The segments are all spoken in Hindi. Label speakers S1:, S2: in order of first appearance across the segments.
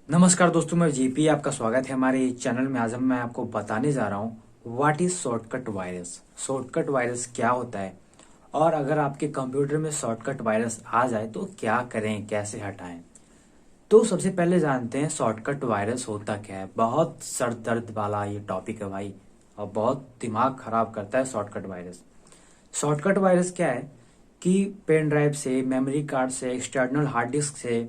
S1: नमस्कार दोस्तों, मैं जेपी। आपका स्वागत है हमारे चैनल में। आज मैं आपको बताने जा रहा हूँ what is shortcut virus. Shortcut virus क्या होता है और अगर आपके कंप्यूटर में शॉर्टकट वायरस आ जाए तो क्या करें, कैसे हटाएं। तो सबसे पहले जानते हैं शॉर्टकट वायरस होता क्या है। बहुत सर दर्द वाला ये टॉपिक है भाई, और बहुत दिमाग खराब करता है शॉर्टकट वायरस। शॉर्टकट वायरस क्या है कि पेन ड्राइव से, मेमोरी कार्ड से, एक्सटर्नल हार्ड डिस्क से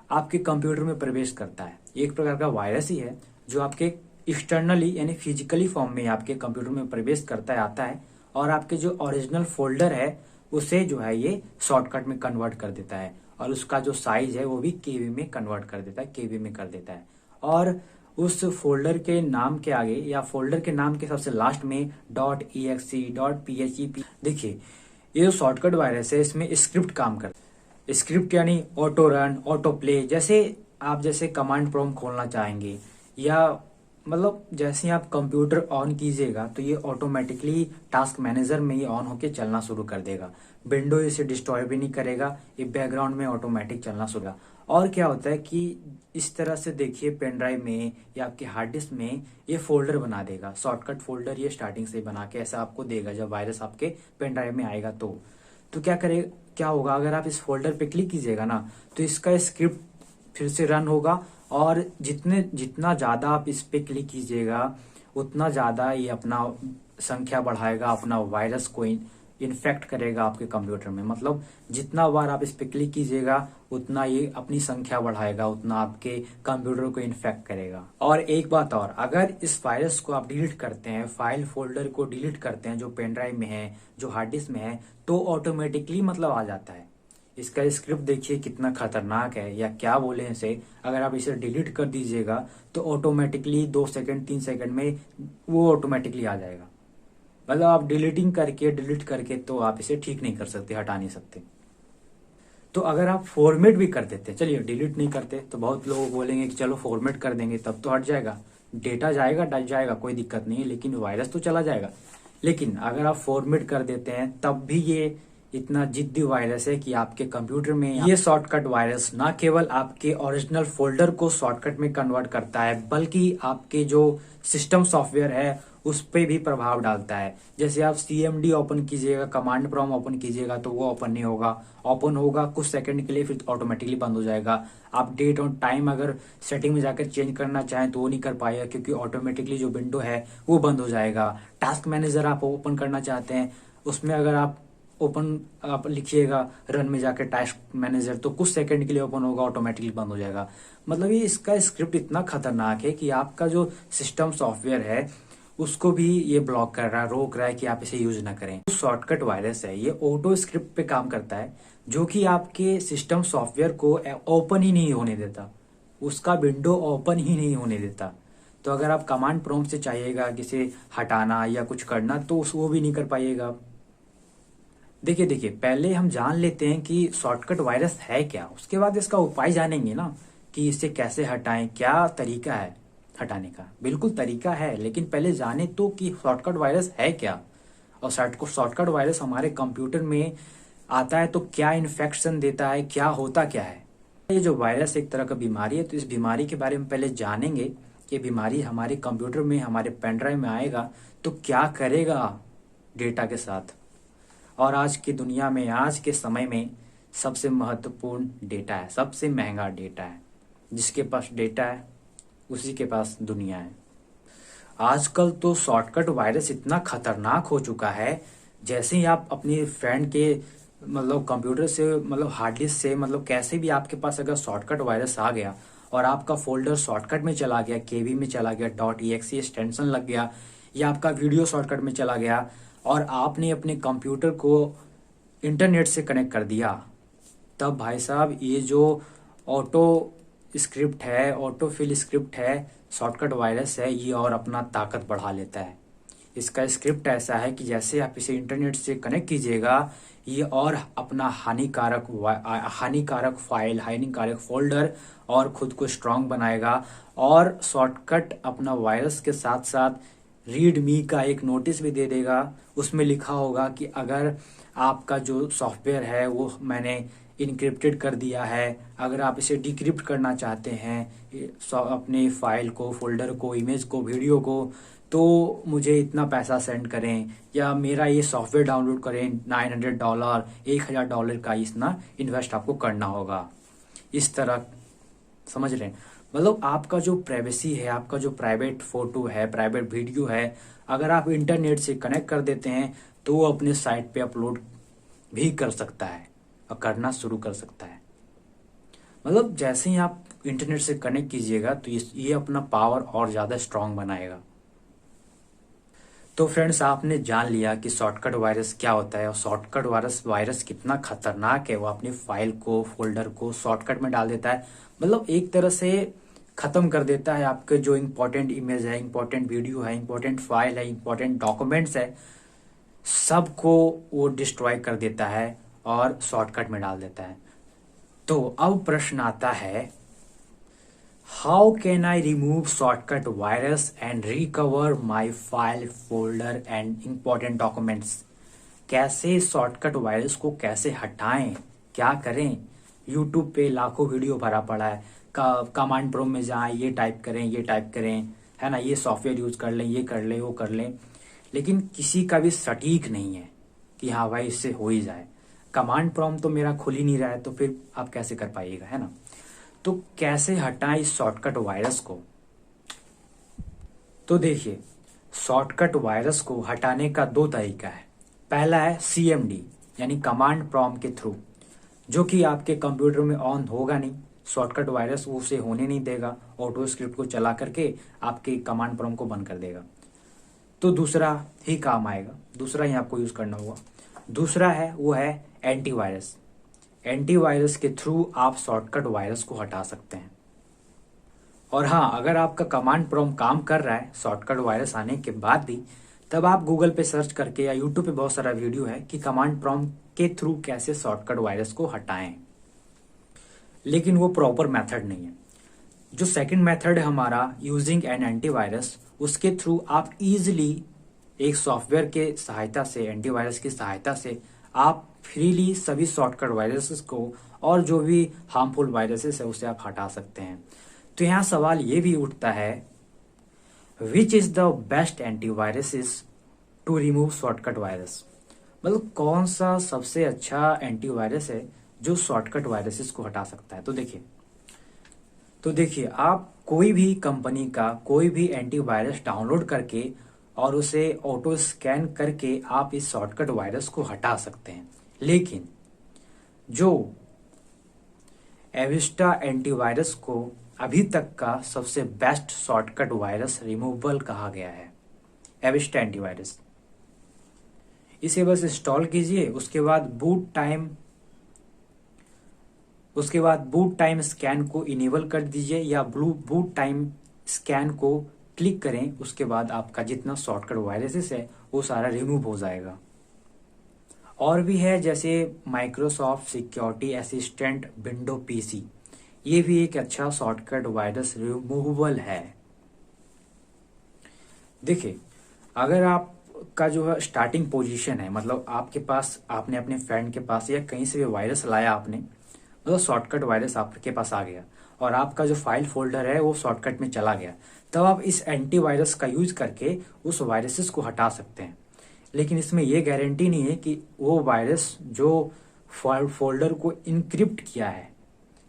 S1: आपके कंप्यूटर में प्रवेश करता है। एक प्रकार का वायरस ही है जो आपके एक्सटर्नली यानी फिजिकली फॉर्म में आपके कंप्यूटर में प्रवेश करता है, आता है, और आपके जो ओरिजिनल फोल्डर है उसे जो है ये शॉर्टकट में कन्वर्ट कर देता है, और उसका जो साइज है वो भी केबी में कन्वर्ट कर देता है, केबी में कर देता है। और उस फोल्डर के नाम के आगे या फोल्डर के नाम के सबसे लास्ट में .exe .php। देखिए, ये जो शॉर्टकट वायरस है इसमें स्क्रिप्ट काम करता है। स्क्रिप्ट यानी ऑटो रन, ऑटो प्ले। जैसे आप जैसे कमांड प्रॉम्प्ट खोलना चाहेंगे, या मतलब जैसे ही आप कंप्यूटर ऑन कीजिएगा तो ये ऑटोमेटिकली टास्क मैनेजर में ये ऑन होके चलना शुरू कर देगा। विंडो इसे डिस्ट्रॉय भी नहीं करेगा, ये बैकग्राउंड में ऑटोमेटिक चलना शुरू होगा। और क्या होता है कि इस तरह से देखिए, पेन ड्राइव में या आपके हार्ड डिस्क में ये फोल्डर बना देगा। शॉर्टकट फोल्डर ये स्टार्टिंग से बना के ऐसा आपको देगा जब वायरस आपके पेन ड्राइव में आएगा। तो क्या होगा, अगर आप इस फोल्डर पे क्लिक कीजिएगा ना तो इसका स्क्रिप्ट फिर से रन होगा, और जितना ज्यादा आप इस पे क्लिक कीजिएगा उतना ज्यादा ये अपना संख्या बढ़ाएगा, अपना वायरस को इन्फेक्ट करेगा आपके कंप्यूटर में। मतलब जितना बार आप इस पे क्लिक कीजिएगा उतना ये अपनी संख्या बढ़ाएगा, उतना आपके कंप्यूटर को इन्फेक्ट करेगा। और एक बात और, अगर इस वायरस को आप डिलीट करते हैं, फाइल फोल्डर को डिलीट करते हैं जो पेन ड्राइव में है, जो हार्ड डिस्क में है, तो ऑटोमेटिकली मतलब आ जाता है। इसका स्क्रिप्ट देखिए कितना खतरनाक है, या क्या बोले इसे। अगर आप इसे डिलीट कर दीजिएगा तो ऑटोमेटिकली 2 सेकंड 3 सेकंड में वो ऑटोमेटिकली आ जाएगा। मतलब आप डिलीट करके तो आप इसे ठीक नहीं कर सकते, हटा नहीं सकते। तो अगर आप फॉर्मेट भी कर देते, चलिए डिलीट नहीं करते तो बहुत लोग बोलेंगे कि चलो फॉर्मेट कर देंगे तब तो हट जाएगा, डेटा जाएगा डट जाएगा, कोई दिक्कत नहीं है, लेकिन वायरस तो चला जाएगा। लेकिन अगर आप फॉर्मेट कर देते हैं तब भी ये इतना जिद्दी वायरस है कि आपके कंप्यूटर में ये शॉर्टकट वायरस ना केवल आपके ओरिजिनल फोल्डर को शॉर्टकट में कन्वर्ट करता है, बल्कि आपके जो सिस्टम सॉफ्टवेयर है उस पे भी प्रभाव डालता है। जैसे आप CMD ओपन कीजिएगा, कमांड प्रॉम्प्ट ओपन कीजिएगा तो वो ओपन नहीं होगा, ओपन होगा कुछ सेकंड के लिए फिर ऑटोमेटिकली बंद हो जाएगा। आप डेट और टाइम अगर सेटिंग में जाकर चेंज करना चाहें तो वो नहीं कर पाएगा, क्योंकि ऑटोमेटिकली जो विंडो है वो बंद हो जाएगा। टास्क मैनेजर आप ओपन करना चाहते हैं, उसमें अगर आप लिखिएगा रन में जाकर टास्क मैनेजर, तो कुछ सेकंड के लिए ओपन होगा, ऑटोमेटिकली बंद हो जाएगा। मतलब ये इसका स्क्रिप्ट इतना खतरनाक है कि आपका जो सिस्टम सॉफ्टवेयर है उसको भी ये ब्लॉक कर रहा है, रोक रहा है कि आप इसे यूज ना करें। तो शॉर्टकट वायरस है, ये ऑटो स्क्रिप्ट पे काम करता है, जो कि आपके सिस्टम सॉफ्टवेयर को ओपन ही नहीं होने देता, उसका विंडो ओपन ही नहीं होने देता। तो अगर आप कमांड प्रॉम्प्ट से चाहिएगा किसे हटाना या कुछ करना तो वो भी नहीं कर पाइएगा आप। देखिए पहले हम जान लेते हैं कि शॉर्टकट वायरस है क्या, उसके बाद इसका उपाय जानेंगे ना कि इसे कैसे हटाएं, क्या तरीका है हटाने का। बिल्कुल तरीका है, लेकिन पहले जाने तो कि शॉर्टकट वायरस है क्या, और शॉर्टकट वायरस हमारे कंप्यूटर में आता है तो क्या इन्फेक्शन देता है, क्या होता क्या है। ये जो वायरस एक तरह का बीमारी है, तो इस बीमारी के बारे में पहले जानेंगे कि बीमारी हमारे कंप्यूटर में, हमारे पेन ड्राइव में आएगा तो क्या करेगा डेटा के साथ। और आज की दुनिया में, आज के समय में सबसे महत्वपूर्ण डेटा है, सबसे महंगा डेटा है। जिसके पास डेटा है उसी के पास दुनिया है। आजकल तो शॉर्टकट वायरस इतना खतरनाक हो चुका है, जैसे ही आप अपनी फ्रेंड के मतलब कंप्यूटर से, मतलब हार्ड डिस्क से, मतलब कैसे भी आपके पास अगर शॉर्टकट वायरस आ गया और आपका फोल्डर शॉर्टकट में चला गया, केबी में चला गया, .exe एक्सटेंशन लग गया, या आपका वीडियो शॉर्टकट में चला गया, और आपने अपने कंप्यूटर को इंटरनेट से कनेक्ट कर दिया, तब भाई साहब ये जो ऑटो स्क्रिप्ट है, ऑटो फिल स्क्रिप्ट है, शॉर्टकट वायरस है, ये और अपना ताकत बढ़ा लेता है। इसका स्क्रिप्ट ऐसा है कि जैसे आप इसे इंटरनेट से कनेक्ट कीजिएगा, ये और अपना हानिकारक फाइल, हानिकारक फोल्डर और खुद को स्ट्रांग बनाएगा, और शॉर्टकट अपना वायरस के साथ साथ रीड मी का एक नोटिस भी दे देगा। उसमें लिखा होगा कि अगर आपका जो सॉफ्टवेयर है वो मैंने इनक्रिप्टेड कर दिया है। अगर आप इसे डिक्रिप्ट करना चाहते हैं अपने फाइल को, फोल्डर को, इमेज को, वीडियो को, तो मुझे इतना पैसा सेंड करें या मेरा ये सॉफ्टवेयर डाउनलोड करें, $900, $1000 का इतना इन्वेस्ट आपको करना होगा। इस तरह समझ रहे हैं, मतलब आपका जो प्राइवेसी है, आपका जो प्राइवेट फोटो है, प्राइवेट वीडियो है, अगर आप इंटरनेट से कनेक्ट कर देते हैं तो वो अपने साइट पे अपलोड भी कर सकता है और करना शुरू कर सकता है। मतलब जैसे ही आप इंटरनेट से कनेक्ट कीजिएगा तो ये अपना पावर और ज्यादा स्ट्रांग बनाएगा। तो फ्रेंड्स, आपने जान लिया कि शॉर्टकट वायरस क्या होता है और शॉर्टकट वायरस कितना खतरनाक है। वो अपनी फाइल को, फोल्डर को शॉर्टकट में डाल देता है, मतलब एक तरह से खत्म कर देता है आपके जो इंपॉर्टेंट इमेज है, इंपॉर्टेंट वीडियो है, इंपॉर्टेंट फाइल है, इंपॉर्टेंट डॉक्यूमेंट्स है, सबको वो डिस्ट्रॉय कर देता है और शॉर्टकट में डाल देता है। तो अब प्रश्न आता है, how can I remove shortcut virus and recover my file, folder and important documents. कैसे शॉर्टकट वायरस को कैसे हटाएं, क्या करें? यूट्यूब पे लाखों वीडियो भरा पड़ा है, कमांड प्रोम में जाएं, ये टाइप करें, ये टाइप करें, है ना, ये सॉफ्टवेयर यूज कर लें, ये कर लें, वो कर लें, लेकिन किसी का भी सटीक नहीं है कि हाँ भाई इससे हो ही जाए। कमांड प्रॉम्प्ट तो मेरा खुल ही नहीं रहा है, तो फिर आप कैसे कर पाइएगा, है ना। तो कैसे हटाएं इस शॉर्टकट वायरस को? तो देखिए, शॉर्टकट वायरस को हटाने का दो तरीका है। पहला है CMD यानी कमांड प्रॉम्प्ट के थ्रू, जो कि आपके कंप्यूटर में ऑन होगा नहीं, शॉर्टकट वायरस उसे होने नहीं देगा, ऑटो स्क्रिप्ट को चला करके आपके कमांड प्रॉम्प्ट को बंद कर देगा। तो दूसरा ही काम आएगा, दूसरा ही आपको यूज करना होगा। दूसरा है वो है एंटीवायरस। एंटीवायरस के थ्रू आप शॉर्टकट वायरस को हटा सकते हैं। और हाँ, अगर आपका कमांड प्रॉम्प्ट काम कर रहा है शॉर्टकट वायरस आने के बाद भी, तब आप गूगल पे सर्च करके या यूट्यूब पे बहुत सारा वीडियो है कि कमांड प्रॉम्प्ट के थ्रू कैसे शॉर्टकट वायरस को हटाएं, लेकिन वो प्रॉपर मेथड नहीं है। जो सेकंड मेथड है हमारा, यूजिंग एन एंटीवायरस, उसके थ्रू आप इजिली एक सॉफ्टवेयर के सहायता से, एंटीवायरस की सहायता से आप फ्रीली सभी शॉर्टकट वायरसेस को और जो भी हार्मफुल वायरसेस है उसे आप हटा सकते हैं। तो यहाँ सवाल ये भी उठता है, which is the best antivirus to remove shortcut virus. मतलब कौन सा सबसे अच्छा एंटीवायरस है जो शॉर्टकट वायरसेस को हटा सकता है? तो देखिए, आप कोई भी कंपनी का कोई भी एंटीवायरस डाउनलोड करके और उसे ऑटो स्कैन करके आप इस शॉर्टकट वायरस को हटा सकते हैं, लेकिन जो एविस्टा एंटीवायरस को अभी तक का सबसे बेस्ट शॉर्टकट वायरस रिमूवल कहा गया है, एविस्टा एंटीवायरस। इसे बस इंस्टॉल कीजिए, उसके बाद बूट टाइम स्कैन को इनेबल कर दीजिए या बूट टाइम स्कैन को क्लिक करें, उसके बाद आपका जितना शॉर्टकट वायरसेस है वो सारा रिमूव हो जाएगा। और भी है, जैसे Microsoft security assistant window PC, ये भी एक अच्छा शॉर्टकट वायरस रिमूवल है। देखिए, अगर आपका जो है स्टार्टिंग पोजीशन है, मतलब आपके पास, आपने अपने फ्रेंड के पास या कहीं से भी वायरस लाया आपने, मतलब शॉर्टकट वायरस आपके पास आ गया और आपका जो फाइल फोल्डर है वो शॉर्टकट में चला गया, तब आप इस एंटीवायरस का यूज करके उस वायरसेस को हटा सकते हैं। लेकिन इसमें यह गारंटी नहीं है कि वो वायरस जो फोल्डर को इनक्रिप्ट किया है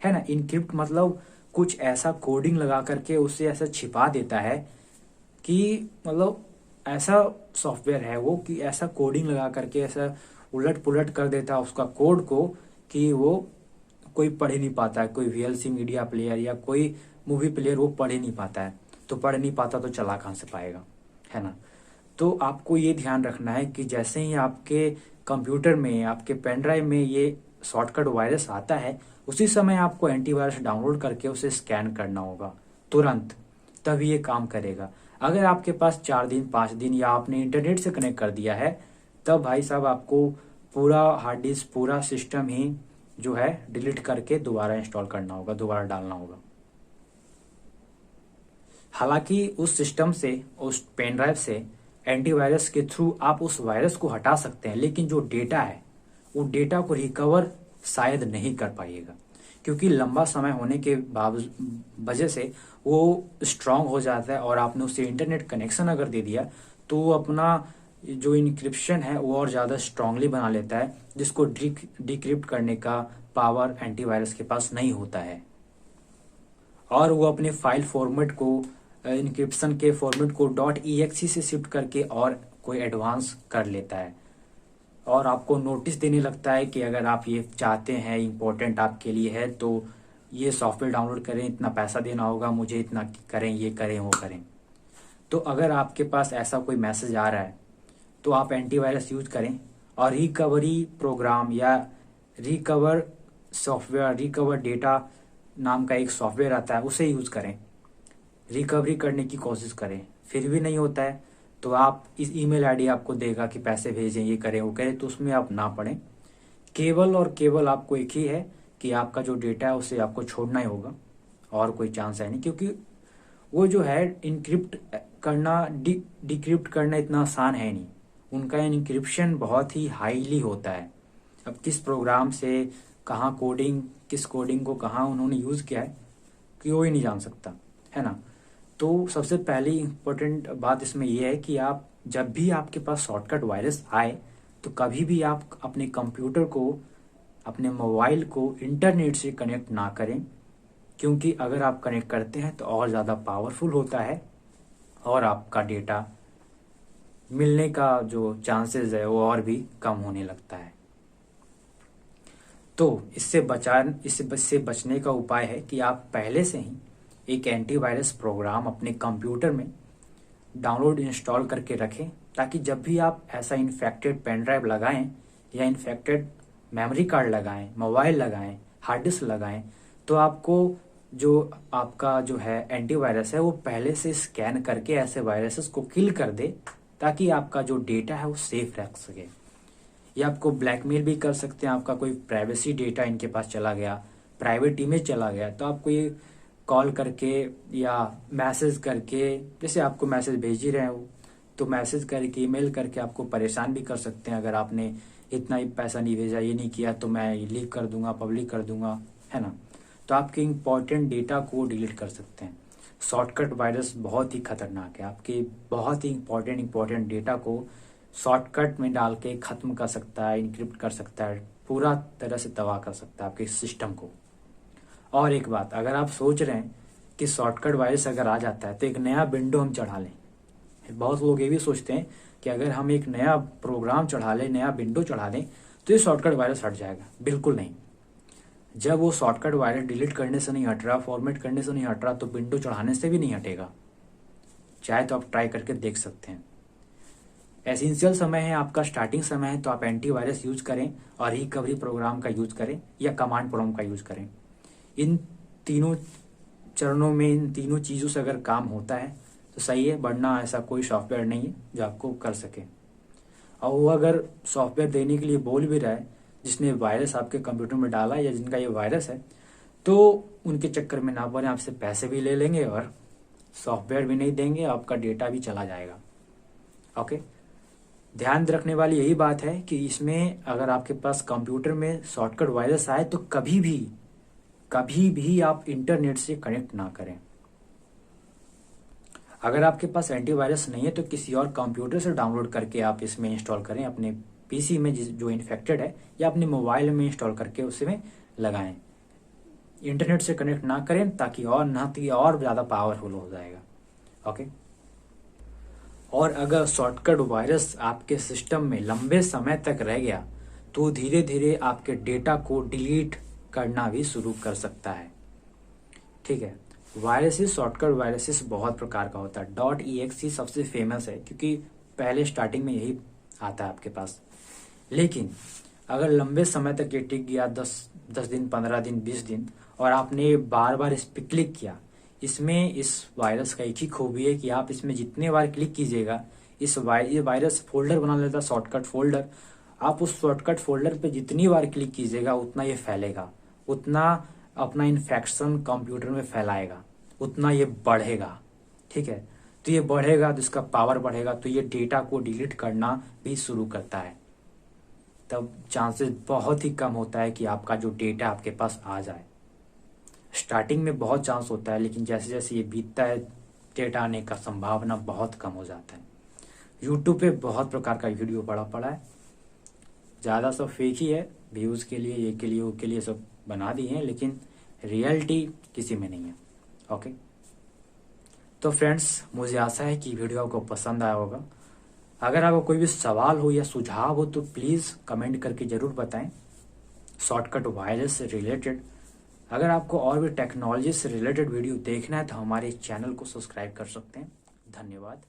S1: ना, इनक्रिप्ट मतलब कुछ ऐसा कोडिंग लगा करके उसे ऐसा छिपा देता है कि, मतलब ऐसा सॉफ्टवेयर है वो कि ऐसा कोडिंग लगा करके ऐसा उलट पुलट कर देता है उसका कोड को कि वो कोई पढ़ ही नहीं पाता है। कोई VLC मीडिया प्लेयर या कोई मूवी प्लेयर वो पढ़ ही नहीं पाता है, तो पढ़ नहीं पाता तो चला कहाँ से पाएगा, है ना। तो आपको ये ध्यान रखना है कि जैसे ही आपके कंप्यूटर में, आपके पेन ड्राइव में ये शॉर्टकट वायरस आता है, उसी समय आपको एंटीवायरस डाउनलोड करके उसे स्कैन करना होगा तुरंत, तभी ये काम करेगा। अगर आपके पास 4 दिन 5 दिन या आपने इंटरनेट से कनेक्ट कर दिया है, तब भाई साहब आपको पूरा हार्ड डिस्क, पूरा सिस्टम ही जो है डिलीट करके दोबारा इंस्टॉल करना होगा, दोबारा डालना होगा। हालांकि उस सिस्टम से, उस पेन ड्राइव से एंटीवायरस के थ्रू आप उस वायरस को हटा सकते हैं, लेकिन जो डेटा है वो डेटा को रिकवर शायद नहीं कर पाइएगा, क्योंकि लंबा समय होने के वजह से वो स्ट्रांग हो जाता है, और आपने उसे इंटरनेट कनेक्शन अगर दे दिया तो वो अपना जो इनक्रिप्शन है वो और ज़्यादा स्ट्रांगली बना लेता है, जिसको डिक्रिप्ट करने का पावर एंटीवायरस के पास नहीं होता है। और वो अपने फाइल फॉर्मेट को, इनक्रिप्शन के फॉर्मेट को .exe से शिफ्ट करके और कोई एडवांस कर लेता है, और आपको नोटिस देने लगता है कि अगर आप ये चाहते हैं, इम्पोर्टेंट आपके लिए है, तो ये सॉफ्टवेयर डाउनलोड करें, इतना पैसा देना होगा मुझे, इतना करें, ये करें, वो करें। तो अगर आपके पास ऐसा कोई मैसेज आ रहा है तो आप एंटीवायरस यूज करें, और रिकवरी प्रोग्राम या रिकवर सॉफ्टवेयर, रिकवर डेटा नाम का एक सॉफ्टवेयर आता है, उसे यूज करें, रिकवरी करने की कोशिश करें। फिर भी नहीं होता है तो आप इस ईमेल आईडी आपको देगा कि पैसे भेजें, ये करें, वो करें, तो उसमें आप ना पड़ें। केवल और केवल आपको एक ही है कि आपका जो डेटा है उसे आपको छोड़ना ही होगा, और कोई चांस है नहीं, क्योंकि वो जो है इनक्रिप्ट करना, डिक्रिप्ट करना इतना आसान है नहीं। उनका इनक्रिप्शन बहुत ही हाईली होता है। अब किस प्रोग्राम से कहाँ कोडिंग, किस कोडिंग को कहाँ उन्होंने यूज किया है कि वो ही नहीं जान सकता, है ना। तो सबसे पहली इम्पोर्टेंट बात इसमें यह है कि आप जब भी आपके पास शॉर्टकट वायरस आए तो कभी भी आप अपने कंप्यूटर को, अपने मोबाइल को इंटरनेट से कनेक्ट ना करें, क्योंकि अगर आप कनेक्ट करते हैं तो और ज़्यादा पावरफुल होता है, और आपका डेटा मिलने का जो चांसेस है वो और भी कम होने लगता है। तो इससे बचने का उपाय है कि आप पहले से ही एक एंटीवायरस प्रोग्राम अपने कंप्यूटर में डाउनलोड इंस्टॉल करके रखें, ताकि जब भी आप ऐसा इन्फेक्टेड पेन ड्राइव लगाएं या इन्फेक्टेड मेमोरी कार्ड लगाएं, मोबाइल लगाएं, हार्ड डिस्क लगाएं, तो आपको जो आपका जो है एंटीवायरस है वो पहले से स्कैन करके ऐसे वायरसेस को किल कर दे, ताकि आपका जो डेटा है वो सेफ रख सके। ये आपको ब्लैकमेल भी कर सकते हैं, आपका कोई प्राइवेसी डेटा इनके पास चला गया, प्राइवेट इमेज चला गया, तो आपको ये कॉल करके या मैसेज करके, जैसे आपको मैसेज भेज ही रहे हो तो मैसेज करके, ईमेल करके आपको परेशान भी कर सकते हैं। अगर आपने इतना ही पैसा नहीं भेजा, ये नहीं किया, तो मैं लीक कर दूंगा, पब्लिक कर दूंगा, है ना। तो आपके इंपॉर्टेंट डेटा को डिलीट कर सकते हैं। शॉर्टकट वायरस बहुत ही खतरनाक है, आपके बहुत ही इंपॉर्टेंट डेटा को शॉर्टकट में डाल के खत्म कर सकता है, इनक्रिप्ट कर सकता है, पूरा तरह से तबाह कर सकता है आपके सिस्टम को। और एक बात, अगर आप सोच रहे हैं कि शॉर्टकट वायरस अगर आ जाता है तो एक नया विंडो हम चढ़ा लें, बहुत लोग ये भी सोचते हैं कि अगर हम एक नया प्रोग्राम चढ़ा लें, नया विंडो चढ़ा लें, तो ये शॉर्टकट वायरस हट जाएगा। बिल्कुल नहीं। जब वो शॉर्टकट वायरस डिलीट करने से नहीं हट रहा, फॉर्मेट करने से नहीं हट रहा, तो विंडो चढ़ाने से भी नहीं हटेगा। चाहे तो आप ट्राई करके देख सकते हैं। एसेंशियल समय है आपका, स्टार्टिंग समय है, तो आप एंटीवायरस यूज करें और रिकवरी प्रोग्राम का यूज करें या कमांड प्रॉम्प्ट का यूज करें। इन तीनों चरणों में, इन तीनों चीज़ों से अगर काम होता है तो सही है, वरना ऐसा कोई सॉफ्टवेयर नहीं है जो आपको कर सके। और वो अगर सॉफ्टवेयर देने के लिए बोल भी रहा है, जिसने वायरस आपके कंप्यूटर में डाला या जिनका ये वायरस है, तो उनके चक्कर में ना पड़े, आपसे पैसे भी ले लेंगे और सॉफ्टवेयर भी नहीं देंगे, आपका डेटा भी चला जाएगा। ओके, ध्यान रखने वाली यही बात है कि इसमें अगर आपके पास कंप्यूटर में शॉर्टकट वायरस आए तो कभी भी आप इंटरनेट से कनेक्ट ना करें। अगर आपके पास एंटीवायरस नहीं है तो किसी और कंप्यूटर से डाउनलोड करके आप इसमें इंस्टॉल करें, अपने पीसी में जो इन्फेक्टेड है, या अपने मोबाइल में इंस्टॉल करके उसमें लगाएं। इंटरनेट से कनेक्ट ना करें, ताकि और ज़्यादा पावरफुल हो जाएगा। ओके। और अगर शॉर्टकट वायरस आपके सिस्टम में लंबे समय तक रह गया तो धीरे धीरे आपके डेटा को डिलीट करना भी शुरू कर सकता है। ठीक है। वायरसेस, शॉर्टकट वायरसेस बहुत प्रकार का होता है। .exe सबसे फेमस है, क्योंकि पहले स्टार्टिंग में यही आता है आपके पास। लेकिन अगर लंबे समय तक ये टिक गया, 10 दिन, 15 दिन, 20 दिन, और आपने बार बार इस पर क्लिक किया, इसमें इस वायरस का एक ही खूबी है कि आप इसमें जितने बार क्लिक कीजिएगा, ये वायरस फोल्डर बना लेता है, शॉर्टकट फोल्डर। आप उस शॉर्टकट फोल्डर पे जितनी बार क्लिक कीजिएगा उतना ये फैलेगा, उतना अपना इन्फेक्शन कंप्यूटर में फैलाएगा, उतना ये बढ़ेगा। ठीक है। तो ये बढ़ेगा तो इसका पावर बढ़ेगा, तो ये डेटा को डिलीट करना भी शुरू करता है। तब चांसेस बहुत ही कम होता है कि आपका जो डेटा आपके पास आ जाए। स्टार्टिंग में बहुत चांस होता है, लेकिन जैसे जैसे ये बीतता है डेटा आने का संभावना बहुत कम हो जाता है। यूट्यूब पे बहुत प्रकार का वीडियो पड़ा पड़ा है, ज़्यादा सब फेक ही है, व्यूज़ के लिए, ये के लिए, वो के लिए सब बना दिए हैं, लेकिन रियलिटी किसी में नहीं है। ओके, तो फ्रेंड्स मुझे आशा है कि वीडियो आपको पसंद आया होगा। अगर आपको कोई भी सवाल हो या सुझाव हो तो प्लीज़ कमेंट करके ज़रूर बताएं, शॉर्टकट वायरस से रिलेटेड। अगर आपको और भी टेक्नोलॉजी से रिलेटेड वीडियो देखना है तो हमारे चैनल को सब्सक्राइब कर सकते हैं। धन्यवाद।